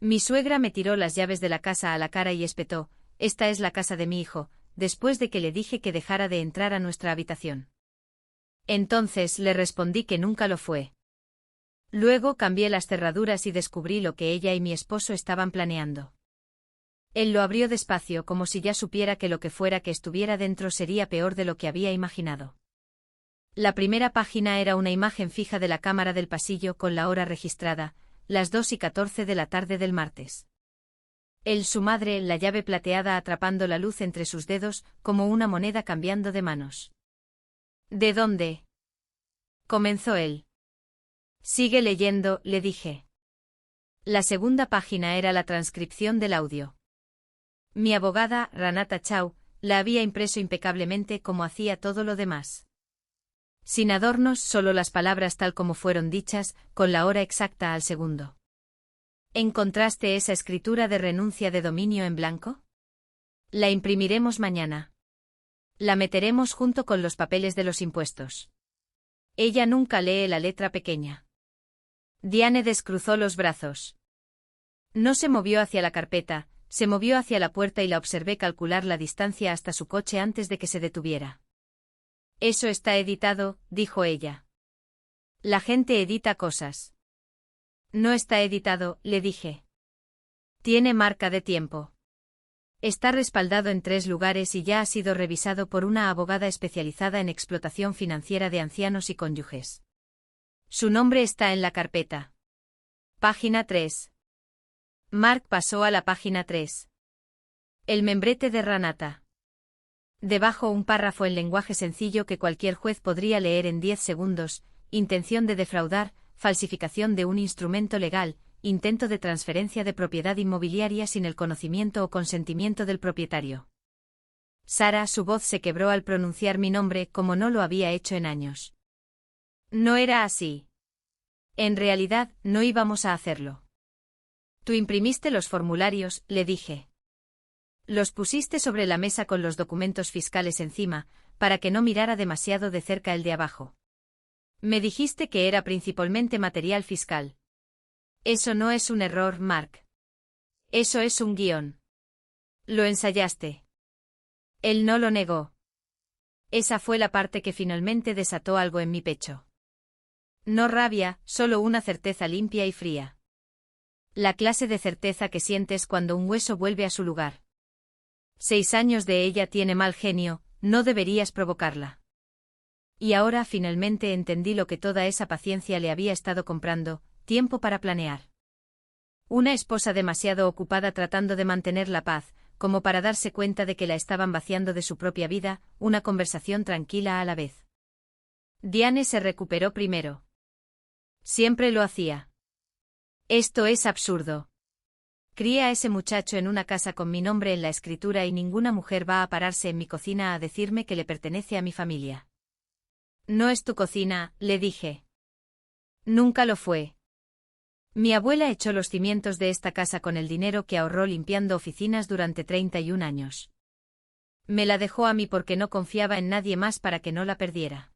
Mi suegra me tiró las llaves de la casa a la cara y espetó: «Esta es la casa de mi hijo», después de que le dije que dejara de entrar a nuestra habitación. Entonces le respondí que nunca lo fue. Luego cambié las cerraduras y descubrí lo que ella y mi esposo estaban planeando. Él lo abrió despacio, como si ya supiera que lo que fuera que estuviera dentro sería peor de lo que había imaginado. La primera página era una imagen fija de la cámara del pasillo con la hora registrada, las 2:14 de la tarde del martes. Él, su madre, la llave plateada atrapando la luz entre sus dedos, como una moneda cambiando de manos. «¿De dónde?» comenzó él. «Sigue leyendo», le dije. La segunda página era la transcripción del audio. Mi abogada, Ranata Chau, la había impreso impecablemente como hacía todo lo demás. Sin adornos, solo las palabras tal como fueron dichas, con la hora exacta al segundo. ¿Encontraste esa escritura de renuncia de dominio en blanco? La imprimiremos mañana. La meteremos junto con los papeles de los impuestos. Ella nunca lee la letra pequeña. Diane descruzó los brazos. No se movió hacia la carpeta, se movió hacia la puerta y la observé calcular la distancia hasta su coche antes de que se detuviera. «Eso está editado», dijo ella. «La gente edita cosas». «No está editado», le dije. «Tiene marca de tiempo. Está respaldado en 3 lugares y ya ha sido revisado por una abogada especializada en explotación financiera de ancianos y cónyuges. Su nombre está en la carpeta. Página 3. Mark pasó a la página 3. El membrete de Ranata. Debajo un párrafo en lenguaje sencillo que cualquier juez podría leer en 10 segundos, intención de defraudar, falsificación de un instrumento legal, intento de transferencia de propiedad inmobiliaria sin el conocimiento o consentimiento del propietario. Sara, su voz se quebró al pronunciar mi nombre como no lo había hecho en años. No era así. En realidad, no íbamos a hacerlo. Tú imprimiste los formularios, le dije. Los pusiste sobre la mesa con los documentos fiscales encima, para que no mirara demasiado de cerca el de abajo. Me dijiste que era principalmente material fiscal. Eso no es un error, Mark. Eso es un guión. Lo ensayaste. Él no lo negó. Esa fue la parte que finalmente desató algo en mi pecho. No rabia, solo una certeza limpia y fría. La clase de certeza que sientes cuando un hueso vuelve a su lugar. 6 años de ella tiene mal genio, no deberías provocarla. Y ahora finalmente entendí lo que toda esa paciencia le había estado comprando, tiempo para planear. Una esposa demasiado ocupada tratando de mantener la paz, como para darse cuenta de que la estaban vaciando de su propia vida, una conversación tranquila a la vez. Diane se recuperó primero. Siempre lo hacía. Esto es absurdo. Crié a ese muchacho en una casa con mi nombre en la escritura y ninguna mujer va a pararse en mi cocina a decirme que le pertenece a mi familia. No es tu cocina, le dije. Nunca lo fue. Mi abuela echó los cimientos de esta casa con el dinero que ahorró limpiando oficinas durante 31 años. Me la dejó a mí porque no confiaba en nadie más para que no la perdiera.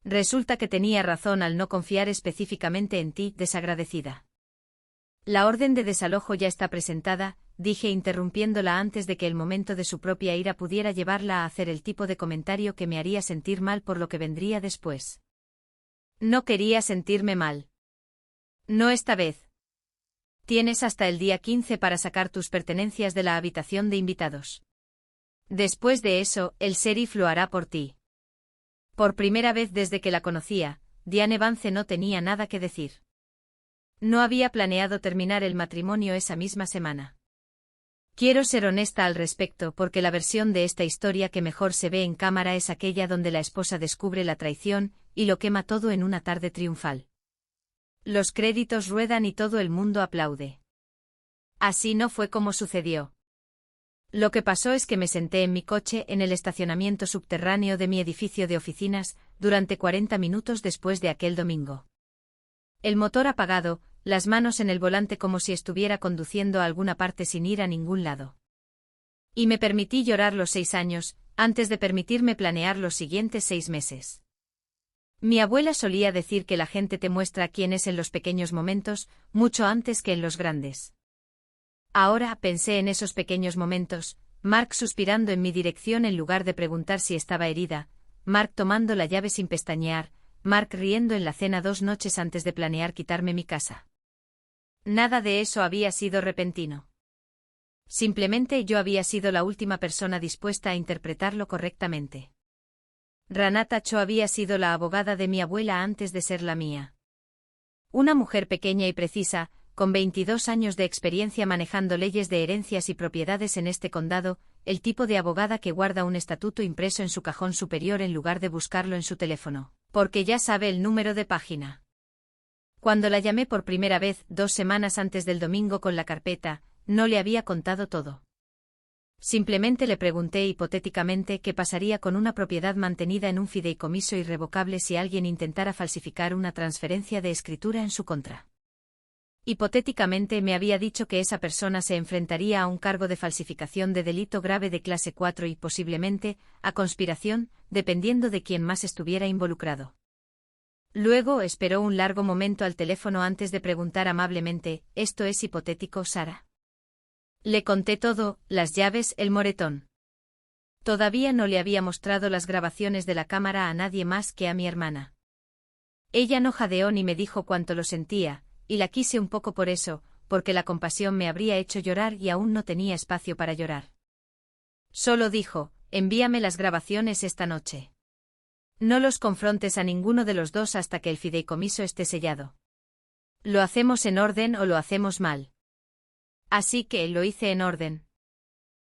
Resulta que tenía razón al no confiar específicamente en ti, desagradecida. La orden de desalojo ya está presentada, dije interrumpiéndola antes de que el momento de su propia ira pudiera llevarla a hacer el tipo de comentario que me haría sentir mal por lo que vendría después. No quería sentirme mal. No esta vez. Tienes hasta el día 15 para sacar tus pertenencias de la habitación de invitados. Después de eso, el sheriff lo hará por ti. Por primera vez desde que la conocía, Diane Vance no tenía nada que decir. No había planeado terminar el matrimonio esa misma semana. Quiero ser honesta al respecto porque la versión de esta historia que mejor se ve en cámara es aquella donde la esposa descubre la traición y lo quema todo en una tarde triunfal. Los créditos ruedan y todo el mundo aplaude. Así no fue como sucedió. Lo que pasó es que me senté en mi coche en el estacionamiento subterráneo de mi edificio de oficinas durante 40 minutos después de aquel domingo. El motor apagado, las manos en el volante como si estuviera conduciendo a alguna parte sin ir a ningún lado. Y me permití llorar los 6 años, antes de permitirme planear los siguientes 6 meses. Mi abuela solía decir que la gente te muestra quién es en los pequeños momentos, mucho antes que en los grandes. Ahora pensé en esos pequeños momentos, Mark suspirando en mi dirección en lugar de preguntar si estaba herida, Mark tomando la llave sin pestañear, Mark riendo en la cena 2 noches antes de planear quitarme mi casa. Nada de eso había sido repentino. Simplemente yo había sido la última persona dispuesta a interpretarlo correctamente. Ranata Cho había sido la abogada de mi abuela antes de ser la mía. Una mujer pequeña y precisa, con 22 años de experiencia manejando leyes de herencias y propiedades en este condado, el tipo de abogada que guarda un estatuto impreso en su cajón superior en lugar de buscarlo en su teléfono, porque ya sabe el número de página. Cuando la llamé por primera vez 2 semanas antes del domingo con la carpeta, no le había contado todo. Simplemente le pregunté hipotéticamente qué pasaría con una propiedad mantenida en un fideicomiso irrevocable si alguien intentara falsificar una transferencia de escritura en su contra. Hipotéticamente me había dicho que esa persona se enfrentaría a un cargo de falsificación de delito grave de clase 4 y posiblemente a conspiración, dependiendo de quién más estuviera involucrado. Luego esperó un largo momento al teléfono antes de preguntar amablemente, ¿esto es hipotético, Sara? Le conté todo, las llaves, el moretón. Todavía no le había mostrado las grabaciones de la cámara a nadie más que a mi hermana. Ella no jadeó ni me dijo cuánto lo sentía, y la quise un poco por eso, porque la compasión me habría hecho llorar y aún no tenía espacio para llorar. Solo dijo, envíame las grabaciones esta noche. No los confrontes a ninguno de los dos hasta que el fideicomiso esté sellado. ¿Lo hacemos en orden o lo hacemos mal? Así que lo hice en orden.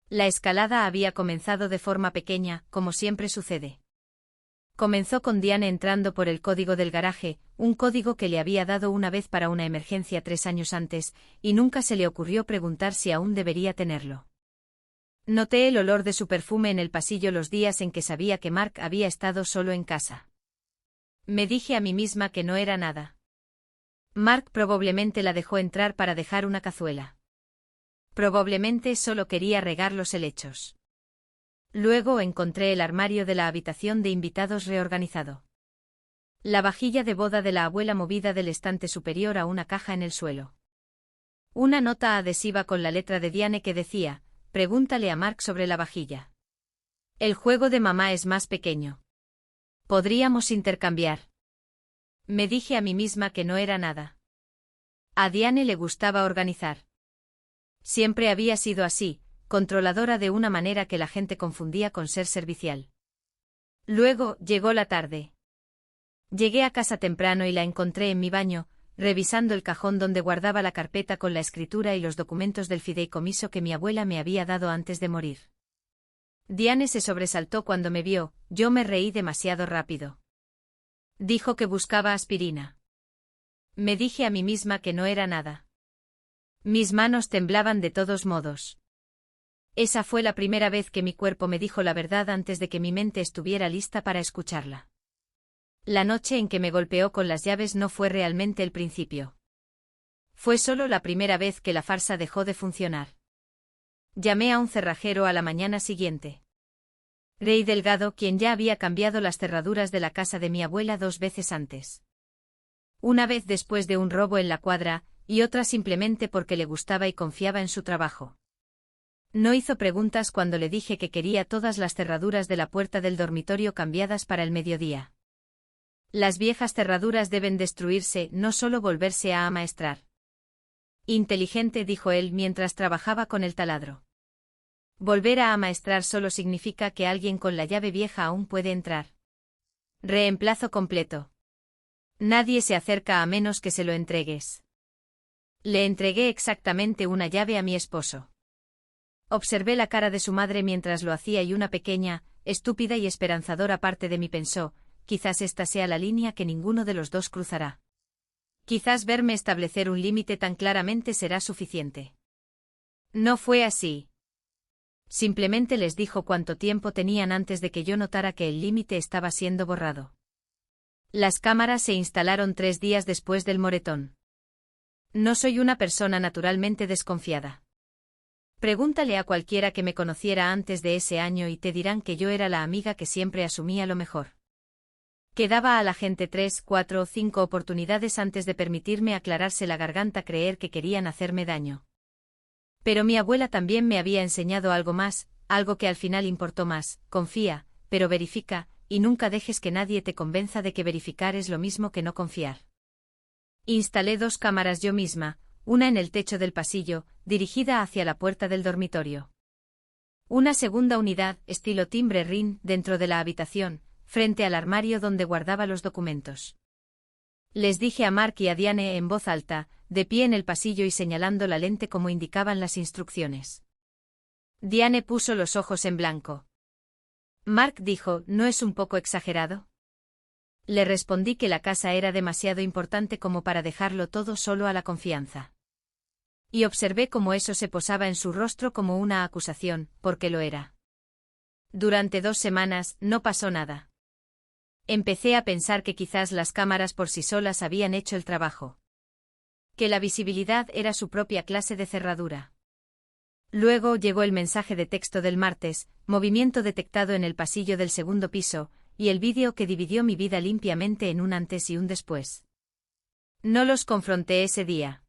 La escalada había comenzado de forma pequeña, como siempre sucede. Comenzó con Diane entrando por el código del garaje, un código que le había dado una vez para una emergencia 3 años antes, y nunca se le ocurrió preguntar si aún debería tenerlo. Noté el olor de su perfume en el pasillo los días en que sabía que Mark había estado solo en casa. Me dije a mí misma que no era nada. Mark probablemente la dejó entrar para dejar una cazuela. Probablemente solo quería regar los helechos. Luego encontré el armario de la habitación de invitados reorganizado. La vajilla de boda de la abuela movida del estante superior a una caja en el suelo. Una nota adhesiva con la letra de Diane que decía, pregúntale a Mark sobre la vajilla. El juego de mamá es más pequeño. Podríamos intercambiar. Me dije a mí misma que no era nada. A Diane le gustaba organizar. Siempre había sido así, controladora de una manera que la gente confundía con ser servicial. Luego, llegó la tarde. Llegué a casa temprano y la encontré en mi baño, revisando el cajón donde guardaba la carpeta con la escritura y los documentos del fideicomiso que mi abuela me había dado antes de morir. Diane se sobresaltó cuando me vio, yo me reí demasiado rápido. Dijo que buscaba aspirina. Me dije a mí misma que no era nada. Mis manos temblaban de todos modos. Esa fue la primera vez que mi cuerpo me dijo la verdad antes de que mi mente estuviera lista para escucharla. La noche en que me golpeó con las llaves no fue realmente el principio. Fue solo la primera vez que la farsa dejó de funcionar. Llamé a un cerrajero a la mañana siguiente. Ray Delgado, quien ya había cambiado las cerraduras de la casa de mi abuela 2 veces antes. Una vez después de un robo en la cuadra, y otra simplemente porque le gustaba y confiaba en su trabajo. No hizo preguntas cuando le dije que quería todas las cerraduras de la puerta del dormitorio cambiadas para el mediodía. Las viejas cerraduras deben destruirse, no solo volverse a amaestrar. Inteligente, dijo él mientras trabajaba con el taladro. Volver a amaestrar solo significa que alguien con la llave vieja aún puede entrar. Reemplazo completo. Nadie se acerca a menos que se lo entregues. Le entregué exactamente una llave a mi esposo. Observé la cara de su madre mientras lo hacía y una pequeña, estúpida y esperanzadora parte de mí pensó, quizás esta sea la línea que ninguno de los dos cruzará. Quizás verme establecer un límite tan claramente será suficiente. No fue así. Simplemente les dijo cuánto tiempo tenían antes de que yo notara que el límite estaba siendo borrado. Las cámaras se instalaron 3 días después del moretón. No soy una persona naturalmente desconfiada. Pregúntale a cualquiera que me conociera antes de ese año y te dirán que yo era la amiga que siempre asumía lo mejor. Que daba a la gente 3, 4 o 5 oportunidades antes de permitirme aclararse la garganta creer que querían hacerme daño. Pero mi abuela también me había enseñado algo más, algo que al final importó más: confía, pero verifica, y nunca dejes que nadie te convenza de que verificar es lo mismo que no confiar. Instalé 2 cámaras yo misma, una en el techo del pasillo, dirigida hacia la puerta del dormitorio. Una segunda unidad, estilo timbre ring, dentro de la habitación, frente al armario donde guardaba los documentos. Les dije a Mark y a Diane en voz alta, de pie en el pasillo y señalando la lente como indicaban las instrucciones. Diane puso los ojos en blanco. Mark dijo: ¿no es un poco exagerado? Le respondí que la casa era demasiado importante como para dejarlo todo solo a la confianza. Y observé cómo eso se posaba en su rostro como una acusación, porque lo era. Durante 2 semanas no pasó nada. Empecé a pensar que quizás las cámaras por sí solas habían hecho el trabajo. Que la visibilidad era su propia clase de cerradura. Luego llegó el mensaje de texto del martes: movimiento detectado en el pasillo del 2º piso, y el vídeo que dividió mi vida limpiamente en un antes y un después. No los confronté ese día.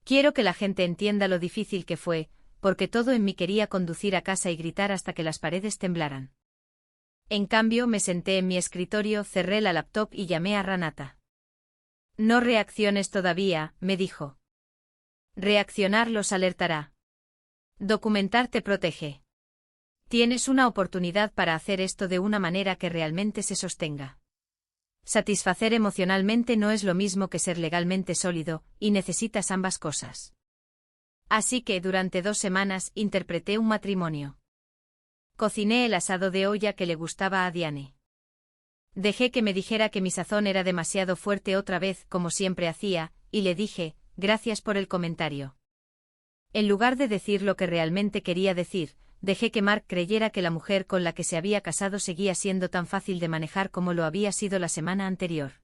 Quiero que la gente entienda lo difícil que fue, porque todo en mí quería conducir a casa y gritar hasta que las paredes temblaran. En cambio me senté en mi escritorio, cerré la laptop y llamé a Renata. No reacciones todavía, me dijo. Reaccionar los alertará. Documentar te protege. Tienes una oportunidad para hacer esto de una manera que realmente se sostenga. Satisfacer emocionalmente no es lo mismo que ser legalmente sólido, y necesitas ambas cosas. Así que durante 2 semanas interpreté un matrimonio. Cociné el asado de olla que le gustaba a Diane. Dejé que me dijera que mi sazón era demasiado fuerte otra vez, como siempre hacía, y le dije: gracias por el comentario. En lugar de decir lo que realmente quería decir, dejé que Mark creyera que la mujer con la que se había casado seguía siendo tan fácil de manejar como lo había sido la semana anterior.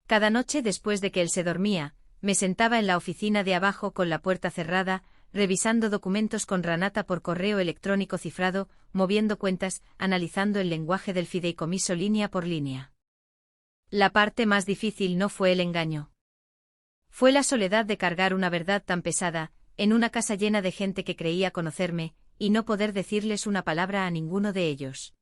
Cada noche después de que él se dormía, me sentaba en la oficina de abajo con la puerta cerrada, revisando documentos con Renata por correo electrónico cifrado, moviendo cuentas, analizando el lenguaje del fideicomiso línea por línea. La parte más difícil no fue el engaño. Fue la soledad de cargar una verdad tan pesada, en una casa llena de gente que creía conocerme, y no poder decirles una palabra a ninguno de ellos.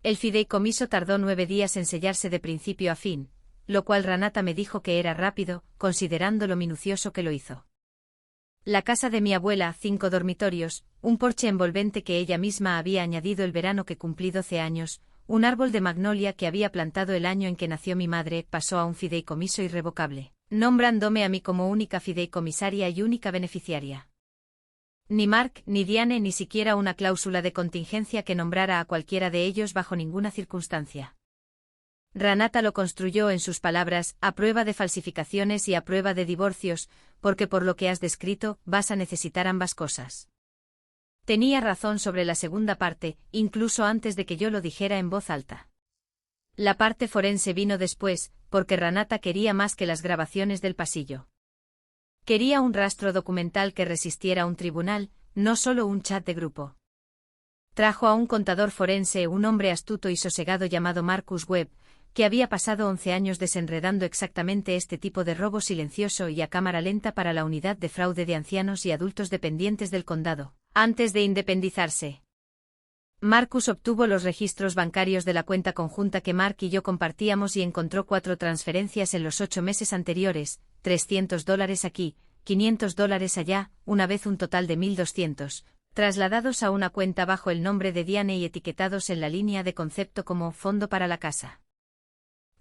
El fideicomiso tardó 9 días en sellarse de principio a fin, lo cual Renata me dijo que era rápido, considerando lo minucioso que lo hizo. La casa de mi abuela, 5 dormitorios, un porche envolvente que ella misma había añadido el verano que cumplí 12 años, un árbol de magnolia que había plantado el año en que nació mi madre, pasó a un fideicomiso irrevocable, nombrándome a mí como única fideicomisaria y única beneficiaria. Ni Mark ni Diane ni siquiera una cláusula de contingencia que nombrara a cualquiera de ellos bajo ninguna circunstancia. Renata lo construyó en sus palabras, a prueba de falsificaciones y a prueba de divorcios, porque por lo que has descrito, vas a necesitar ambas cosas. Tenía razón sobre la segunda parte, incluso antes de que yo lo dijera en voz alta. La parte forense vino después, porque Renata quería más que las grabaciones del pasillo. Quería un rastro documental que resistiera un tribunal, no solo un chat de grupo. Trajo a un contador forense, un hombre astuto y sosegado llamado Marcus Webb, que había pasado 11 años desenredando exactamente este tipo de robo silencioso y a cámara lenta para la unidad de fraude de ancianos y adultos dependientes del condado, antes de independizarse. Marcus obtuvo los registros bancarios de la cuenta conjunta que Mark y yo compartíamos y encontró 4 transferencias en los 8 meses anteriores, $300 aquí, $500 allá, una vez un total de 1.200, trasladados a una cuenta bajo el nombre de Diane y etiquetados en la línea de concepto como fondo para la casa.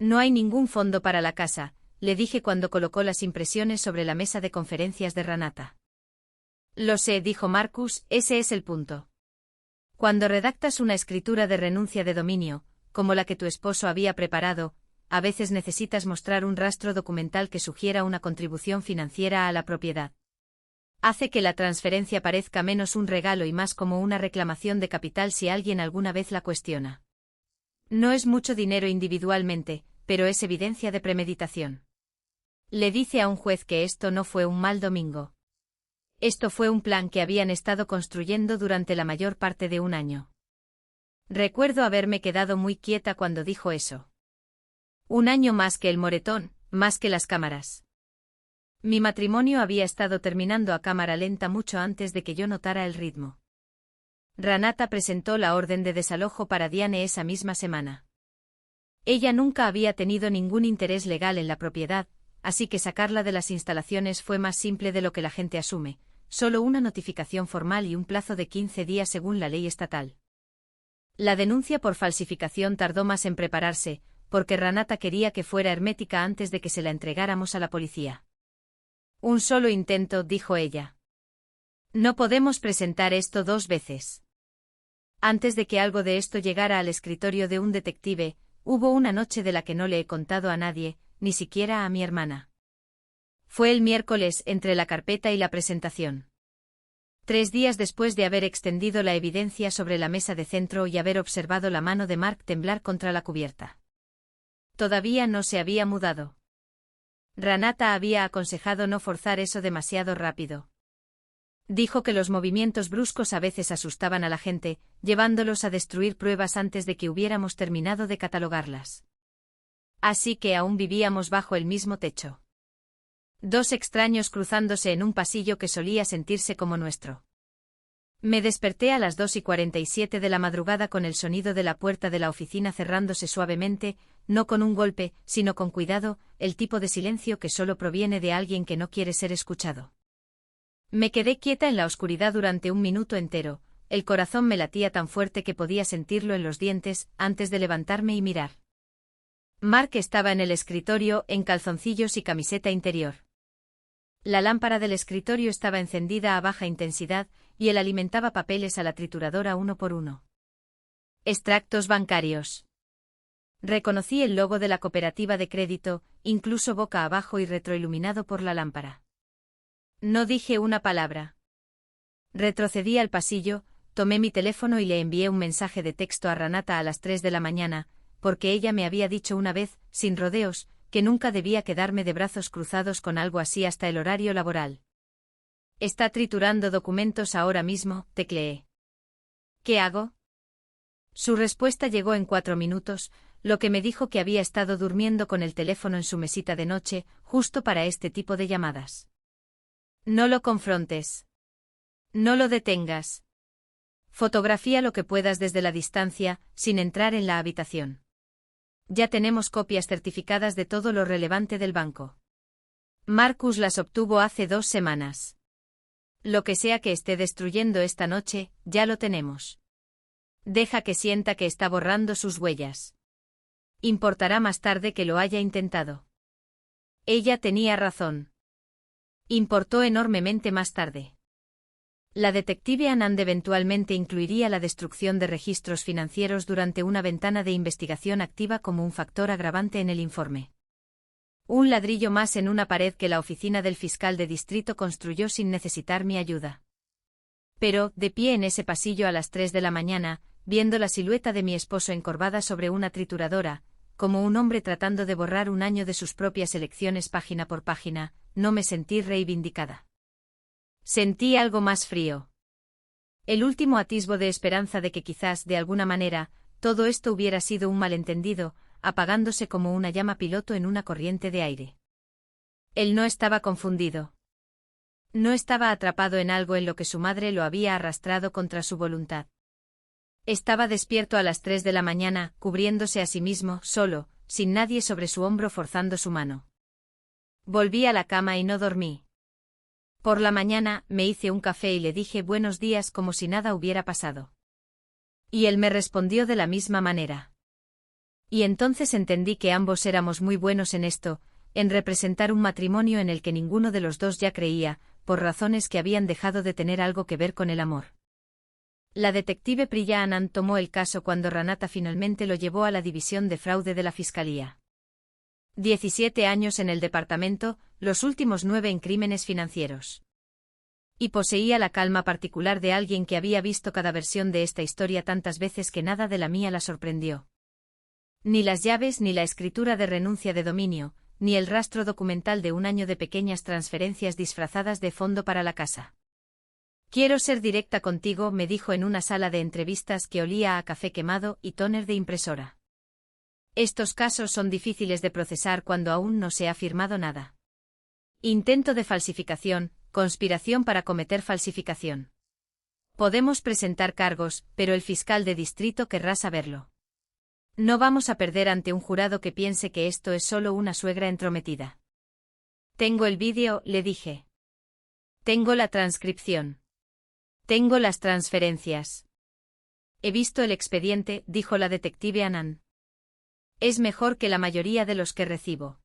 No hay ningún fondo para la casa, le dije cuando colocó las impresiones sobre la mesa de conferencias de Renata. Lo sé, dijo Marcus, ese es el punto. Cuando redactas una escritura de renuncia de dominio, como la que tu esposo había preparado, a veces necesitas mostrar un rastro documental que sugiera una contribución financiera a la propiedad. Hace que la transferencia parezca menos un regalo y más como una reclamación de capital si alguien alguna vez la cuestiona. No es mucho dinero individualmente, pero es evidencia de premeditación. Le dice a un juez que esto no fue un mal domingo. Esto fue un plan que habían estado construyendo durante la mayor parte de un año. Recuerdo haberme quedado muy quieta cuando dijo eso. Un año más que el moretón, más que las cámaras. Mi matrimonio había estado terminando a cámara lenta mucho antes de que yo notara el ritmo. Renata presentó la orden de desalojo para Diane esa misma semana. Ella nunca había tenido ningún interés legal en la propiedad, así que sacarla de las instalaciones fue más simple de lo que la gente asume, solo una notificación formal y un plazo de 15 días según la ley estatal. La denuncia por falsificación tardó más en prepararse, porque Renata quería que fuera hermética antes de que se la entregáramos a la policía. Un solo intento, dijo ella. No podemos presentar esto 2 veces. Antes de que algo de esto llegara al escritorio de un detective, hubo una noche de la que no le he contado a nadie, ni siquiera a mi hermana. Fue el miércoles entre la carpeta y la presentación. 3 días después de haber extendido la evidencia sobre la mesa de centro y haber observado la mano de Mark temblar contra la cubierta. Todavía no se había mudado. Renata había aconsejado no forzar eso demasiado rápido. Dijo que los movimientos bruscos a veces asustaban a la gente, llevándolos a destruir pruebas antes de que hubiéramos terminado de catalogarlas. Así que aún vivíamos bajo el mismo techo. 2 extraños cruzándose en un pasillo que solía sentirse como nuestro. Me desperté a las 2:47 de la madrugada con el sonido de la puerta de la oficina cerrándose suavemente, no con un golpe, sino con cuidado, el tipo de silencio que solo proviene de alguien que no quiere ser escuchado. Me quedé quieta en la oscuridad durante 1 minuto entero, el corazón me latía tan fuerte que podía sentirlo en los dientes, antes de levantarme y mirar. Mark estaba en el escritorio, en calzoncillos y camiseta interior. La lámpara del escritorio estaba encendida a baja intensidad, y él alimentaba papeles a la trituradora uno por uno. Extractos bancarios. Reconocí el logo de la cooperativa de crédito, incluso boca abajo y retroiluminado por la lámpara. No dije una palabra. Retrocedí al pasillo, tomé mi teléfono y le envié un mensaje de texto a Renata a las 3 de la mañana, porque ella me había dicho una vez, sin rodeos, que nunca debía quedarme de brazos cruzados con algo así hasta el horario laboral. Está triturando documentos ahora mismo, tecleé. ¿Qué hago? Su respuesta llegó en 4 minutos, lo que me dijo que había estado durmiendo con el teléfono en su mesita de noche, justo para este tipo de llamadas. No lo confrontes. No lo detengas. Fotografía lo que puedas desde la distancia, sin entrar en la habitación. Ya tenemos copias certificadas de todo lo relevante del banco. Marcus las obtuvo hace 2 semanas. Lo que sea que esté destruyendo esta noche, ya lo tenemos. Deja que sienta que está borrando sus huellas. Importará más tarde que lo haya intentado. Ella tenía razón. Importó enormemente más tarde. La detective Anand eventualmente incluiría la destrucción de registros financieros durante una ventana de investigación activa como un factor agravante en el informe. Un ladrillo más en una pared que la oficina del fiscal de distrito construyó sin necesitar mi ayuda. Pero, de pie en ese pasillo a las 3 de la mañana, viendo la silueta de mi esposo encorvada sobre una trituradora, como un hombre tratando de borrar un año de sus propias elecciones página por página, no me sentí reivindicada. Sentí algo más frío. El último atisbo de esperanza de que quizás, de alguna manera, todo esto hubiera sido un malentendido, apagándose como una llama piloto en una corriente de aire. Él no estaba confundido. No estaba atrapado en algo en lo que su madre lo había arrastrado contra su voluntad. Estaba despierto a las 3 de la mañana, cubriéndose a sí mismo, solo, sin nadie sobre su hombro forzando su mano. Volví a la cama y no dormí. Por la mañana, me hice un café y le dije buenos días como si nada hubiera pasado. Y él me respondió de la misma manera. Y entonces entendí que ambos éramos muy buenos en esto, en representar un matrimonio en el que ninguno de los dos ya creía, por razones que habían dejado de tener algo que ver con el amor. La detective Priya Anand tomó el caso cuando Renata finalmente lo llevó a la división de fraude de la fiscalía. 17 años en el departamento, los últimos 9 en crímenes financieros. Y poseía la calma particular de alguien que había visto cada versión de esta historia tantas veces que nada de la mía la sorprendió. Ni las llaves ni la escritura de renuncia de dominio, ni el rastro documental de un año de pequeñas transferencias disfrazadas de fondo para la casa. Quiero ser directa contigo, me dijo en una sala de entrevistas que olía a café quemado y tóner de impresora. Estos casos son difíciles de procesar cuando aún no se ha firmado nada. Intento de falsificación, conspiración para cometer falsificación. Podemos presentar cargos, pero el fiscal de distrito querrá saberlo. No vamos a perder ante un jurado que piense que esto es solo una suegra entrometida. Tengo el vídeo, le dije. Tengo la transcripción. Tengo las transferencias. He visto el expediente, dijo la detective Anand. Es mejor que la mayoría de los que recibo.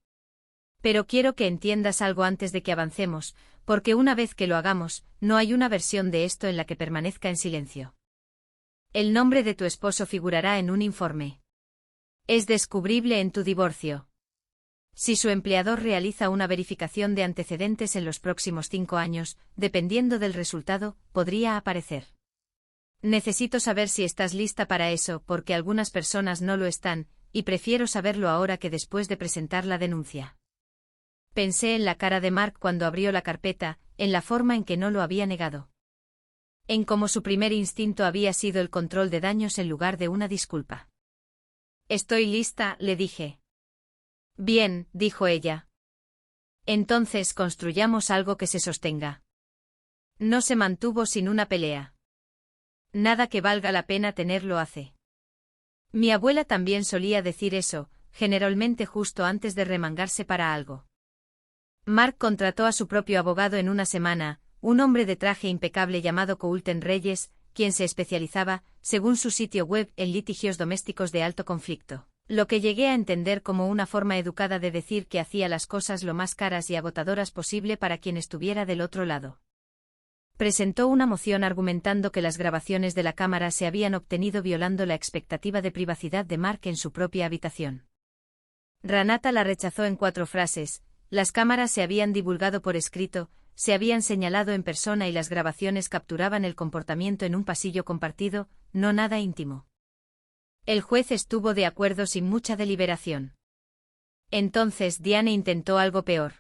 Pero quiero que entiendas algo antes de que avancemos, porque una vez que lo hagamos, no hay una versión de esto en la que permanezca en silencio. El nombre de tu esposo figurará en un informe. Es descubrible en tu divorcio. Si su empleador realiza una verificación de antecedentes en los próximos 5 años, dependiendo del resultado, podría aparecer. Necesito saber si estás lista para eso, porque algunas personas no lo están, y prefiero saberlo ahora que después de presentar la denuncia. Pensé en la cara de Mark cuando abrió la carpeta, en la forma en que no lo había negado. En cómo su primer instinto había sido el control de daños en lugar de una disculpa. Estoy lista, le dije. Bien, dijo ella. Entonces construyamos algo que se sostenga. No se mantuvo sin una pelea. Nada que valga la pena tener lo hace. Mi abuela también solía decir eso, generalmente justo antes de remangarse para algo. Mark contrató a su propio abogado en una semana, un hombre de traje impecable llamado Coulter Reyes, quien se especializaba, según su sitio web, en litigios domésticos de alto conflicto, lo que llegué a entender como una forma educada de decir que hacía las cosas lo más caras y agotadoras posible para quien estuviera del otro lado. Presentó una moción argumentando que las grabaciones de la cámara se habían obtenido violando la expectativa de privacidad de Mark en su propia habitación. Ranata la rechazó en 4 frases: las cámaras se habían divulgado por escrito, se habían señalado en persona y las grabaciones capturaban el comportamiento en un pasillo compartido, no nada íntimo. El juez estuvo de acuerdo sin mucha deliberación. Entonces Diane intentó algo peor.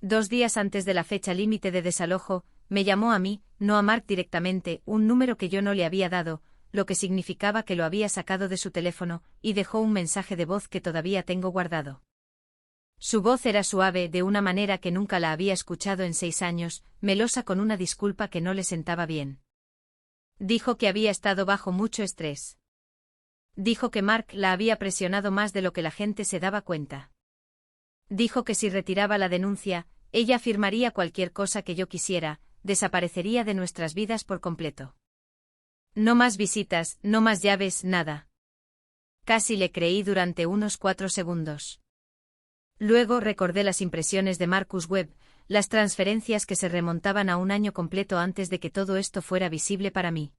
2 días antes de la fecha límite de desalojo, me llamó a mí, no a Mark directamente, un número que yo no le había dado, lo que significaba que lo había sacado de su teléfono, y dejó un mensaje de voz que todavía tengo guardado. Su voz era suave de una manera que nunca la había escuchado en 6 años, melosa con una disculpa que no le sentaba bien. Dijo que había estado bajo mucho estrés. Dijo que Mark la había presionado más de lo que la gente se daba cuenta. Dijo que si retiraba la denuncia, ella firmaría cualquier cosa que yo quisiera, desaparecería de nuestras vidas por completo. No más visitas, no más llaves, nada. Casi le creí durante unos 4 segundos. Luego recordé las impresiones de Marcus Webb, las transferencias que se remontaban a un año completo antes de que todo esto fuera visible para mí.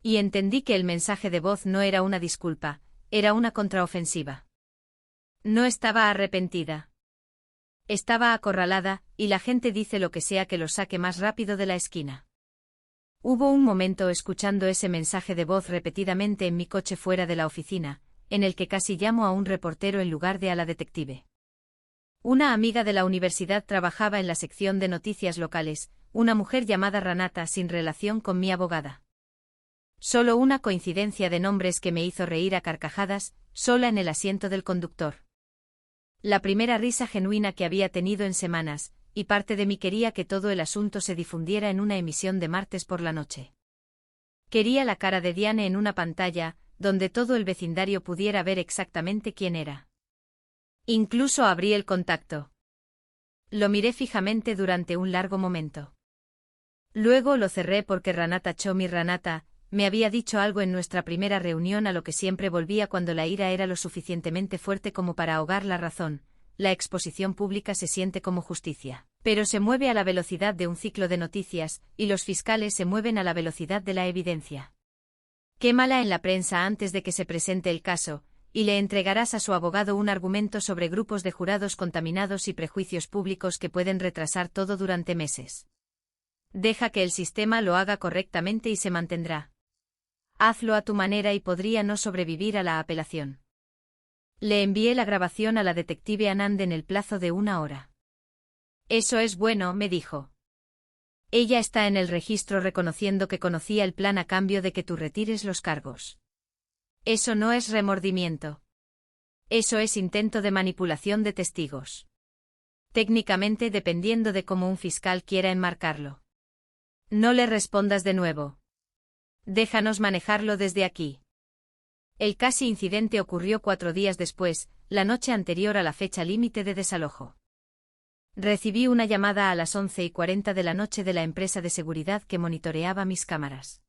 Y entendí que el mensaje de voz no era una disculpa, era una contraofensiva. No estaba arrepentida. Estaba acorralada, y la gente dice lo que sea que lo saque más rápido de la esquina. Hubo un momento escuchando ese mensaje de voz repetidamente en mi coche fuera de la oficina, en el que casi llamo a un reportero en lugar de a la detective. Una amiga de la universidad trabajaba en la sección de noticias locales, una mujer llamada Ranata sin relación con mi abogada. Solo una coincidencia de nombres que me hizo reír a carcajadas, sola en el asiento del conductor. La primera risa genuina que había tenido en semanas, y parte de mí quería que todo el asunto se difundiera en una emisión de martes por la noche. Quería la cara de Diane en una pantalla, donde todo el vecindario pudiera ver exactamente quién era. Incluso abrí el contacto. Lo miré fijamente durante un largo momento. Luego lo cerré porque Ranata Chomi Ranata me había dicho algo en nuestra primera reunión a lo que siempre volvía cuando la ira era lo suficientemente fuerte como para ahogar la razón. La exposición pública se siente como justicia, pero se mueve a la velocidad de un ciclo de noticias, y los fiscales se mueven a la velocidad de la evidencia. Quémala en la prensa antes de que se presente el caso, y le entregarás a su abogado un argumento sobre grupos de jurados contaminados y prejuicios públicos que pueden retrasar todo durante meses. Deja que el sistema lo haga correctamente y se mantendrá. Hazlo a tu manera y podría no sobrevivir a la apelación. Le envié la grabación a la detective Anand en el plazo de 1 hora. Eso es bueno, me dijo. Ella está en el registro reconociendo que conocía el plan a cambio de que tú retires los cargos. Eso no es remordimiento. Eso es intento de manipulación de testigos. Técnicamente dependiendo de cómo un fiscal quiera enmarcarlo. No le respondas de nuevo. Déjanos manejarlo desde aquí. El casi incidente ocurrió 4 días después, la noche anterior a la fecha límite de desalojo. Recibí una llamada a las 11:40 de la noche de la empresa de seguridad que monitoreaba mis cámaras.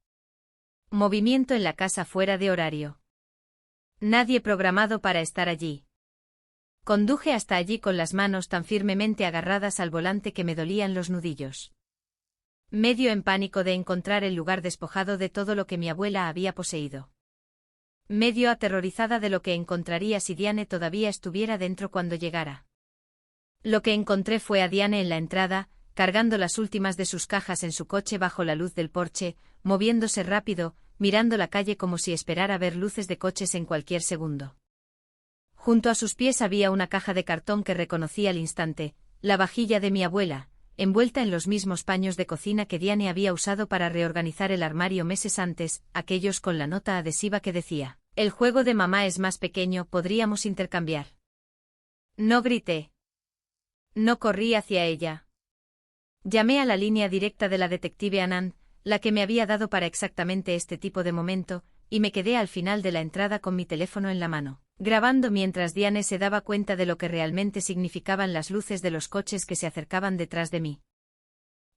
Movimiento en la casa fuera de horario. Nadie programado para estar allí. Conduje hasta allí con las manos tan firmemente agarradas al volante que me dolían los nudillos. Medio en pánico de encontrar el lugar despojado de todo lo que mi abuela había poseído. Medio aterrorizada de lo que encontraría si Diane todavía estuviera dentro cuando llegara. Lo que encontré fue a Diane en la entrada, cargando las últimas de sus cajas en su coche bajo la luz del porche, moviéndose rápido, mirando la calle como si esperara ver luces de coches en cualquier segundo. Junto a sus pies había una caja de cartón que reconocí al instante, la vajilla de mi abuela, envuelta en los mismos paños de cocina que Diane había usado para reorganizar el armario meses antes, aquellos con la nota adhesiva que decía: "El juego de mamá es más pequeño, podríamos intercambiar". No grité. No corrí hacia ella. Llamé a la línea directa de la detective Anand, la que me había dado para exactamente este tipo de momento, y me quedé al final de la entrada con mi teléfono en la mano, grabando mientras Diane se daba cuenta de lo que realmente significaban las luces de los coches que se acercaban detrás de mí.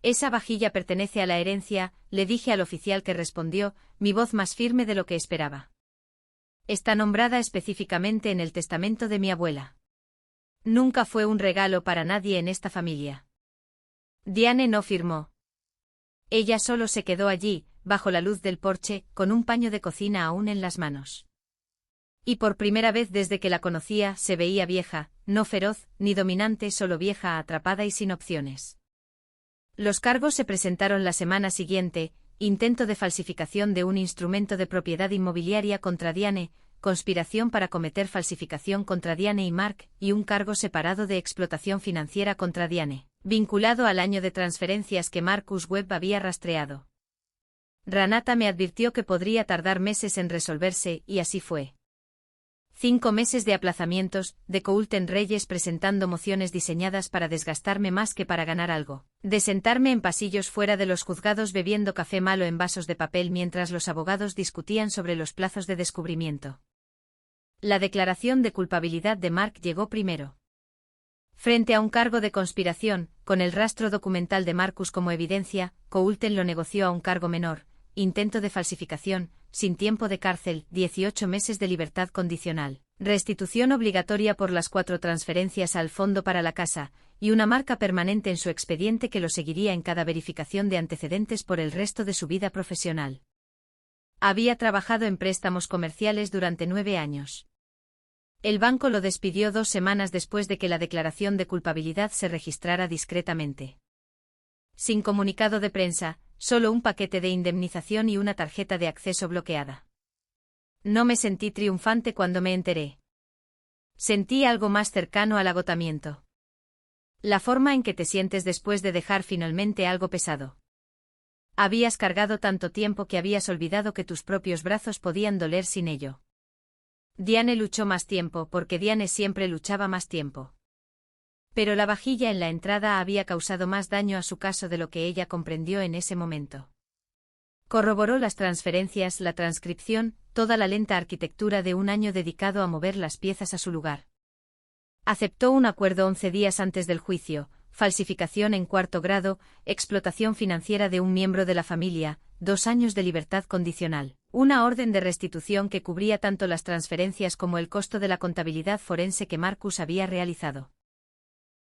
Esa vajilla pertenece a la herencia, le dije al oficial que respondió, mi voz más firme de lo que esperaba. Está nombrada específicamente en el testamento de mi abuela. Nunca fue un regalo para nadie en esta familia. Diane no firmó. Ella solo se quedó allí, bajo la luz del porche, con un paño de cocina aún en las manos. Y por primera vez desde que la conocía, se veía vieja, no feroz, ni dominante, solo vieja, atrapada y sin opciones. Los cargos se presentaron la semana siguiente: intento de falsificación de un instrumento de propiedad inmobiliaria contra Diane, conspiración para cometer falsificación contra Diane y Mark, y un cargo separado de explotación financiera contra Diane, vinculado al año de transferencias que Marcus Webb había rastreado. Ranata me advirtió que podría tardar meses en resolverse, y así fue. 5 meses de aplazamientos, de Coulton Reyes presentando mociones diseñadas para desgastarme más que para ganar algo, de sentarme en pasillos fuera de los juzgados bebiendo café malo en vasos de papel mientras los abogados discutían sobre los plazos de descubrimiento. La declaración de culpabilidad de Mark llegó primero. Frente a un cargo de conspiración, con el rastro documental de Marcus como evidencia, Coulton lo negoció a un cargo menor: intento de falsificación, sin tiempo de cárcel, 18 meses de libertad condicional, restitución obligatoria por las 4 transferencias al fondo para la casa, y una marca permanente en su expediente que lo seguiría en cada verificación de antecedentes por el resto de su vida profesional. Había trabajado en préstamos comerciales durante 9 años. El banco lo despidió 2 semanas después de que la declaración de culpabilidad se registrara discretamente. Sin comunicado de prensa, solo un paquete de indemnización y una tarjeta de acceso bloqueada. No me sentí triunfante cuando me enteré. Sentí algo más cercano al agotamiento. La forma en que te sientes después de dejar finalmente algo pesado. Habías cargado tanto tiempo que habías olvidado que tus propios brazos podían doler sin ello. Diane luchó más tiempo porque Diane siempre luchaba más tiempo. Pero la vajilla en la entrada había causado más daño a su caso de lo que ella comprendió en ese momento. Corroboró las transferencias, la transcripción, toda la lenta arquitectura de un año dedicado a mover las piezas a su lugar. Aceptó un acuerdo 11 días antes del juicio: falsificación en 4º grado, explotación financiera de un miembro de la familia, 2 años de libertad condicional, una orden de restitución que cubría tanto las transferencias como el costo de la contabilidad forense que Marcus había realizado.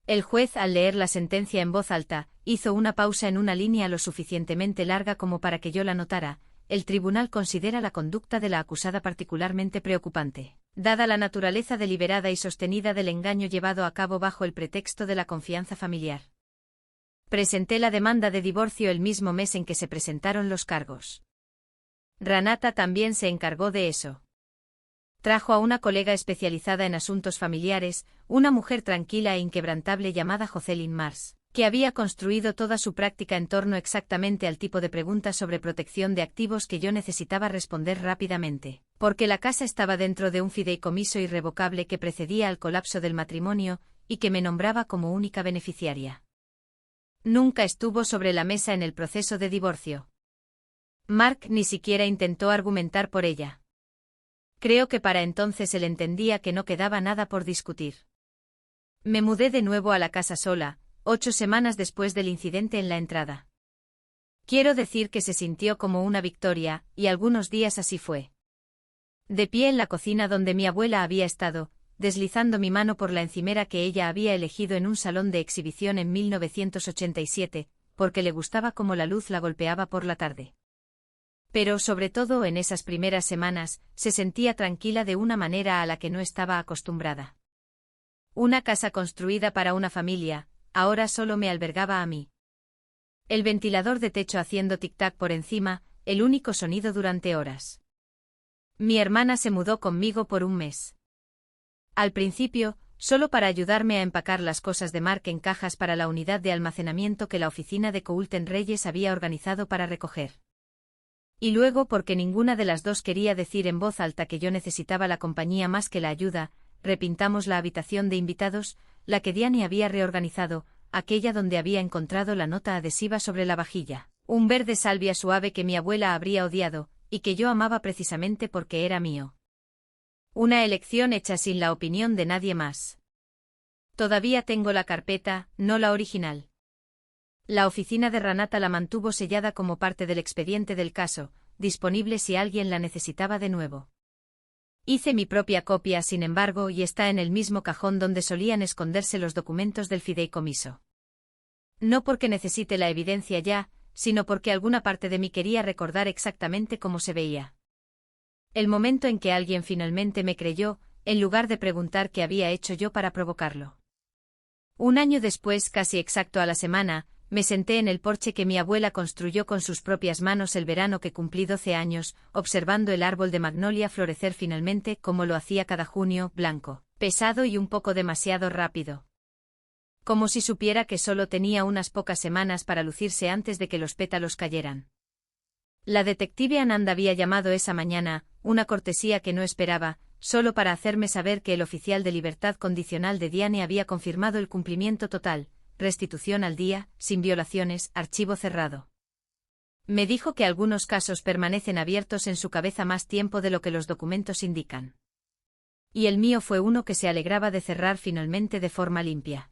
El juez, al leer la sentencia en voz alta, hizo una pausa en una línea lo suficientemente larga como para que yo la notara. El tribunal considera la conducta de la acusada particularmente preocupante, dada la naturaleza deliberada y sostenida del engaño llevado a cabo bajo el pretexto de la confianza familiar. Presenté la demanda de divorcio el mismo mes en que se presentaron los cargos. Ranata también se encargó de eso. Trajo a una colega especializada en asuntos familiares, una mujer tranquila e inquebrantable llamada Jocelyn Mars, que había construido toda su práctica en torno exactamente al tipo de preguntas sobre protección de activos que yo necesitaba responder rápidamente, porque la casa estaba dentro de un fideicomiso irrevocable que precedía al colapso del matrimonio, y que me nombraba como única beneficiaria. Nunca estuvo sobre la mesa en el proceso de divorcio. Mark ni siquiera intentó argumentar por ella. Creo que para entonces él entendía que no quedaba nada por discutir. Me mudé de nuevo a la casa sola, 8 semanas después del incidente en la entrada. Quiero decir que se sintió como una victoria, y algunos días así fue. De pie en la cocina donde mi abuela había estado, deslizando mi mano por la encimera que ella había elegido en un salón de exhibición en 1987, porque le gustaba cómo la luz la golpeaba por la tarde. Pero sobre todo en esas primeras semanas, se sentía tranquila de una manera a la que no estaba acostumbrada. Una casa construida para una familia, ahora solo me albergaba a mí. El ventilador de techo haciendo tic-tac por encima, el único sonido durante horas. Mi hermana se mudó conmigo por un mes. Al principio, solo para ayudarme a empacar las cosas de Mark en cajas para la unidad de almacenamiento que la oficina de Coulton Reyes había organizado para recoger. Y luego porque ninguna de las dos quería decir en voz alta que yo necesitaba la compañía más que la ayuda, repintamos la habitación de invitados, la que Diane había reorganizado, aquella donde había encontrado la nota adhesiva sobre la vajilla, un verde salvia suave que mi abuela habría odiado, y que yo amaba precisamente porque era mío. Una elección hecha sin la opinión de nadie más. Todavía tengo la carpeta, no la original. La oficina de Ranata la mantuvo sellada como parte del expediente del caso, disponible si alguien la necesitaba de nuevo. Hice mi propia copia, sin embargo, y está en el mismo cajón donde solían esconderse los documentos del fideicomiso. No porque necesite la evidencia ya, sino porque alguna parte de mí quería recordar exactamente cómo se veía. El momento en que alguien finalmente me creyó, en lugar de preguntar qué había hecho yo para provocarlo. Un año después, casi exacto a la semana, me senté en el porche que mi abuela construyó con sus propias manos el verano que cumplí 12 años, observando el árbol de magnolia florecer finalmente como lo hacía cada junio, blanco, pesado y un poco demasiado rápido. Como si supiera que solo tenía unas pocas semanas para lucirse antes de que los pétalos cayeran. La detective Anand había llamado esa mañana, una cortesía que no esperaba, solo para hacerme saber que el oficial de libertad condicional de Diane había confirmado el cumplimiento total, restitución al día, sin violaciones, archivo cerrado. Me dijo que algunos casos permanecen abiertos en su cabeza más tiempo de lo que los documentos indican. Y el mío fue uno que se alegraba de cerrar finalmente de forma limpia.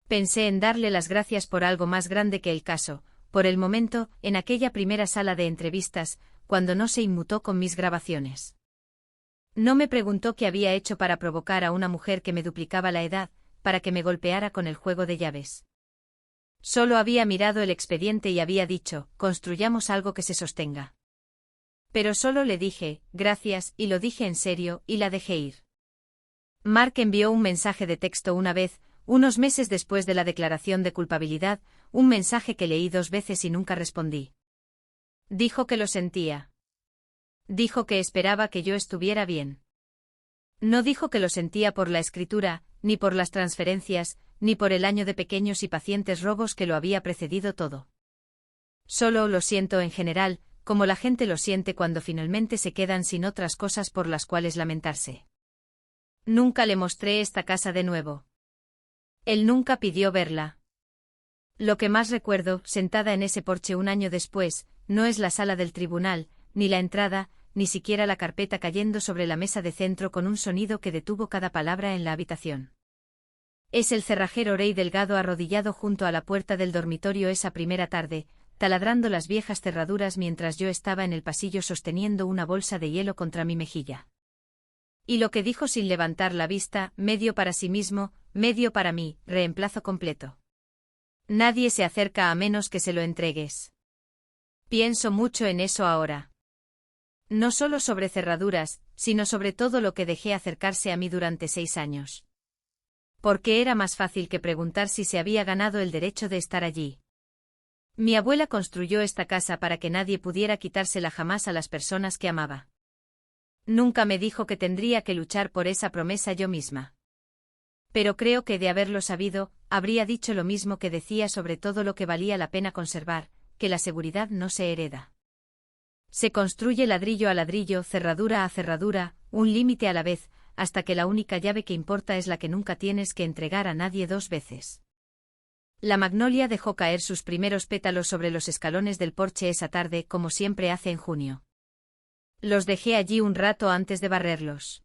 Pensé en darle las gracias por algo más grande que el caso, por el momento, en aquella primera sala de entrevistas, cuando no se inmutó con mis grabaciones. No me preguntó qué había hecho para provocar a una mujer que me duplicaba la edad, para que me golpeara con el juego de llaves. Solo había mirado el expediente y había dicho, construyamos algo que se sostenga. Pero solo le dije, gracias, y lo dije en serio, y la dejé ir. Mark envió un mensaje de texto una vez, unos meses después de la declaración de culpabilidad, un mensaje que leí 2 veces y nunca respondí. Dijo que lo sentía. Dijo que esperaba que yo estuviera bien. No dijo que lo sentía por la escritura, ni por las transferencias, ni por el año de pequeños y pacientes robos que lo había precedido todo. Solo lo siento en general, como la gente lo siente cuando finalmente se quedan sin otras cosas por las cuales lamentarse. Nunca le mostré esta casa de nuevo. Él nunca pidió verla. Lo que más recuerdo, sentada en ese porche un año después, no es la sala del tribunal, ni la entrada, ni siquiera la carpeta cayendo sobre la mesa de centro con un sonido que detuvo cada palabra en la habitación. Es el cerrajero Rey Delgado arrodillado junto a la puerta del dormitorio esa primera tarde, taladrando las viejas cerraduras mientras yo estaba en el pasillo sosteniendo una bolsa de hielo contra mi mejilla. Y lo que dijo sin levantar la vista, medio para sí mismo, medio para mí, reemplazo completo. Nadie se acerca a menos que se lo entregues. Pienso mucho en eso ahora. No solo sobre cerraduras, sino sobre todo lo que dejé acercarse a mí durante 6 años. Porque era más fácil que preguntar si se había ganado el derecho de estar allí. Mi abuela construyó esta casa para que nadie pudiera quitársela jamás a las personas que amaba. Nunca me dijo que tendría que luchar por esa promesa yo misma. Pero creo que de haberlo sabido, habría dicho lo mismo que decía sobre todo lo que valía la pena conservar, que la seguridad no se hereda. Se construye ladrillo a ladrillo, cerradura a cerradura, un límite a la vez, hasta que la única llave que importa es la que nunca tienes que entregar a nadie 2 veces. La magnolia dejó caer sus primeros pétalos sobre los escalones del porche esa tarde, como siempre hace en junio. Los dejé allí un rato antes de barrerlos.